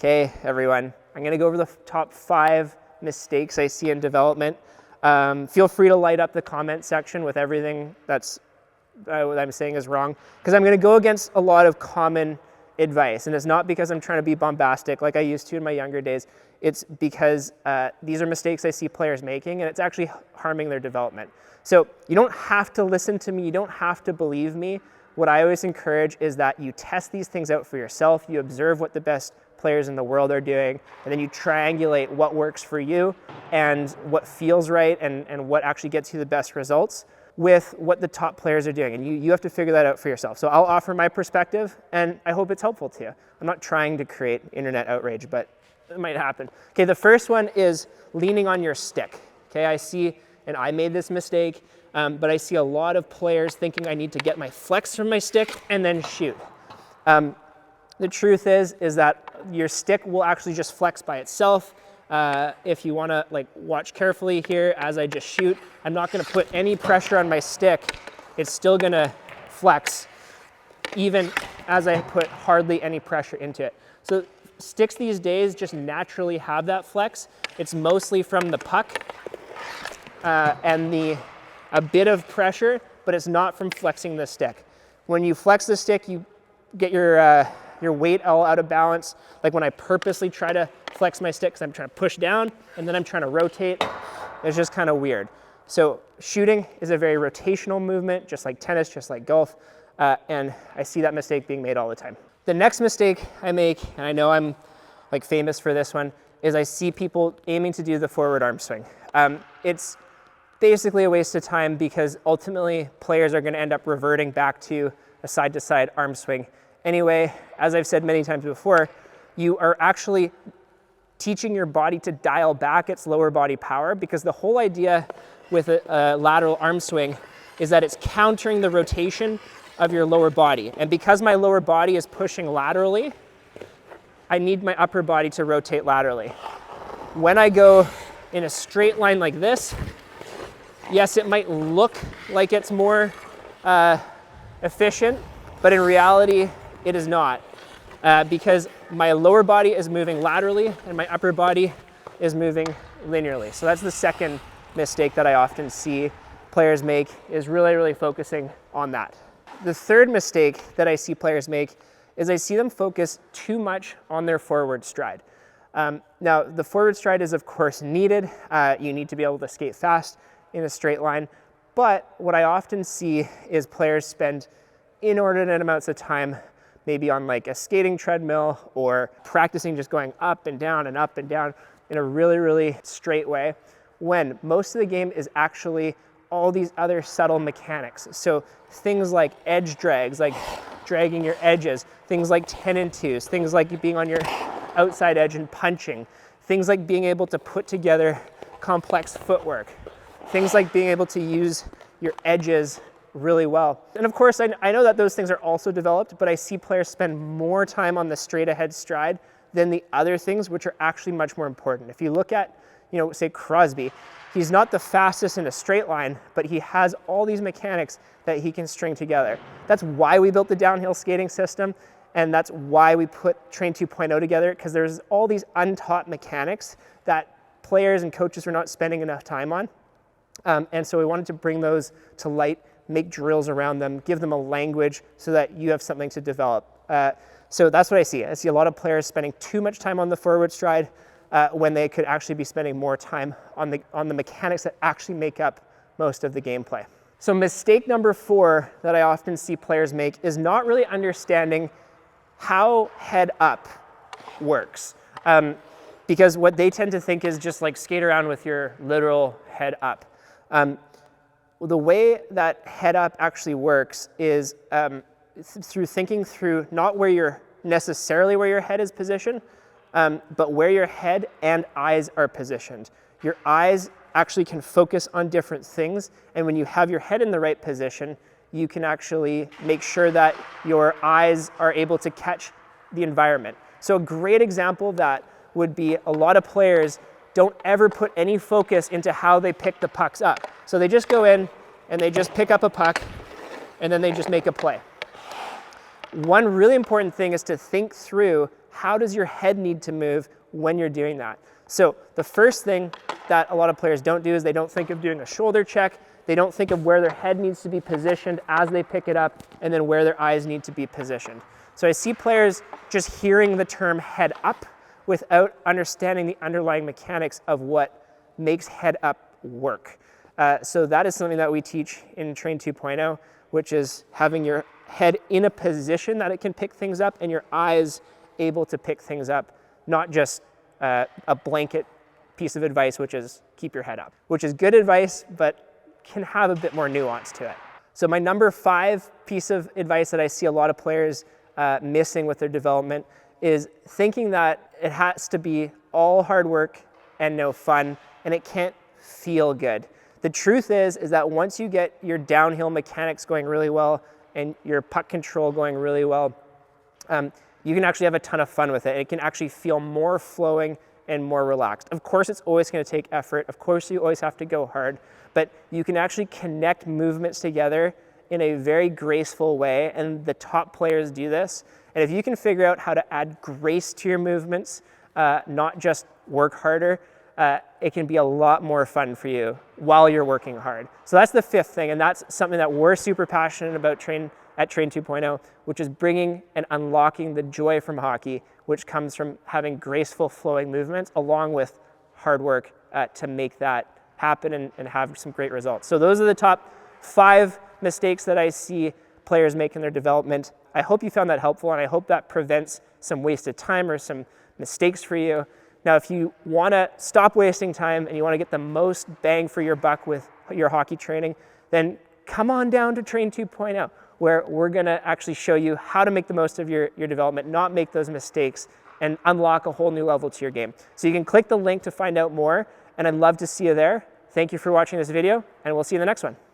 Okay, everyone, I'm gonna go over the top 5 mistakes I see in development. Feel free to light up the comment section with everything that's what I'm saying is wrong, because I'm gonna go against a lot of common advice, and it's not because I'm trying to be bombastic like I used to in my younger days. It's because these are mistakes I see players making, and it's actually harming their development. So you don't have to listen to me, you don't have to believe me. What I always encourage is that you test these things out for yourself, you observe what the best players in the world are doing, and then you triangulate what works for you and what feels right and what actually gets you the best results with what the top players are doing. And you have to figure that out for yourself. So I'll offer my perspective, and I hope it's helpful to you. I'm not trying to create internet outrage, but it might happen. Okay, the first one is leaning on your stick. Okay, I see, and I made this mistake, but I see a lot of players thinking I need to get my flex from my stick and then shoot. The truth is that your stick will actually just flex by itself. If you wanna watch carefully here as I just shoot, I'm not gonna put any pressure on my stick. It's still gonna flex even as I put hardly any pressure into it. So sticks these days just naturally have that flex. It's mostly from the puck and a bit of pressure, but it's not from flexing the stick. When you flex the stick, you get your weight all out of balance. Like when I purposely try to flex my stick, because I'm trying to push down and then I'm trying to rotate, it's just kind of weird. So shooting is a very rotational movement, just like tennis, just like golf, and I see that mistake being made all the time. The next mistake I make, and I know I'm famous for this one, is I see people aiming to do the forward arm swing. It's basically a waste of time because ultimately players are going to end up reverting back to a side-to-side arm swing. Anyway, as I've said many times before, you are actually teaching your body to dial back its lower body power, because the whole idea with a lateral arm swing is that it's countering the rotation of your lower body. And because my lower body is pushing laterally, I need my upper body to rotate laterally. When I go in a straight line like this, yes, it might look like it's more efficient, but in reality, it is not, because my lower body is moving laterally and my upper body is moving linearly. So that's the second mistake that I often see players make, is really focusing on that. The third mistake that I see players make is I see them focus too much on their forward stride. Now, the forward stride is of course needed. You need to be able to skate fast in a straight line, but what I often see is players spend inordinate amounts of time maybe on a skating treadmill or practicing just going up and down in a really straight way, when most of the game is actually all these other subtle mechanics. So things like edge drags, like dragging your edges, things like 10 and 2s, things like being on your outside edge and punching, things like being able to put together complex footwork, things like being able to use your edges really well. And of course, I know that those things are also developed, but I see players spend more time on the straight ahead stride than the other things, which are actually much more important. If you look at, say Crosby, he's not the fastest in a straight line, but he has all these mechanics that he can string together. That's why we built the downhill skating system, and that's why we put Train 2.0 together, because there's all these untaught mechanics that players and coaches are not spending enough time on. And so we wanted to bring those to light, make drills around them, give them a language so that you have something to develop. So that's what I see. I see a lot of players spending too much time on the forward stride when they could actually be spending more time on the mechanics that actually make up most of the gameplay. So mistake number 4 that I often see players make is not really understanding how head up works. Because what they tend to think is just skate around with your literal head up. The way that head up actually works is through thinking through not necessarily where your head is positioned, but where your head and eyes are positioned. Your eyes actually can focus on different things, and when you have your head in the right position, you can actually make sure that your eyes are able to catch the environment. So a great example of that would be a lot of players don't ever put any focus into how they pick the pucks up. So they just go in and they just pick up a puck and then they just make a play. one really important thing is to think through, how does your head need to move when you're doing that? So the first thing that a lot of players don't do is they don't think of doing a shoulder check. They don't think of where their head needs to be positioned as they pick it up, and then where their eyes need to be positioned. So I see players just hearing the term head up without understanding the underlying mechanics of what makes head up work. So that is something that we teach in Train 2.0, which is having your head in a position that it can pick things up and your eyes able to pick things up, not just a blanket piece of advice, which is keep your head up, which is good advice, but can have a bit more nuance to it. So my number 5 piece of advice that I see a lot of players missing with their development is thinking that it has to be all hard work and no fun, and it can't feel good. The truth is that once you get your downhill mechanics going really well and your puck control going really well, you can actually have a ton of fun with it. It can actually feel more flowing and more relaxed. Of course, it's always going to take effort. Of course, you always have to go hard, but you can actually connect movements together in a very graceful way, and the top players do this. And if you can figure out how to add grace to your movements, not just work harder, it can be a lot more fun for you while you're working hard. So that's the 5th thing, and that's something that we're super passionate about at Train 2.0, which is bringing and unlocking the joy from hockey, which comes from having graceful flowing movements along with hard work to make that happen and have some great results. So those are the top 5 mistakes that I see players make in their development. I hope you found that helpful, and I hope that prevents some wasted time or some mistakes for you. Now, if you want to stop wasting time and you want to get the most bang for your buck with your hockey training, then come on down to Train 2.0, where we're going to actually show you how to make the most of your development, not make those mistakes, and unlock a whole new level to your game. So you can click the link to find out more, and I'd love to see you there. Thank you for watching this video, and we'll see you in the next one.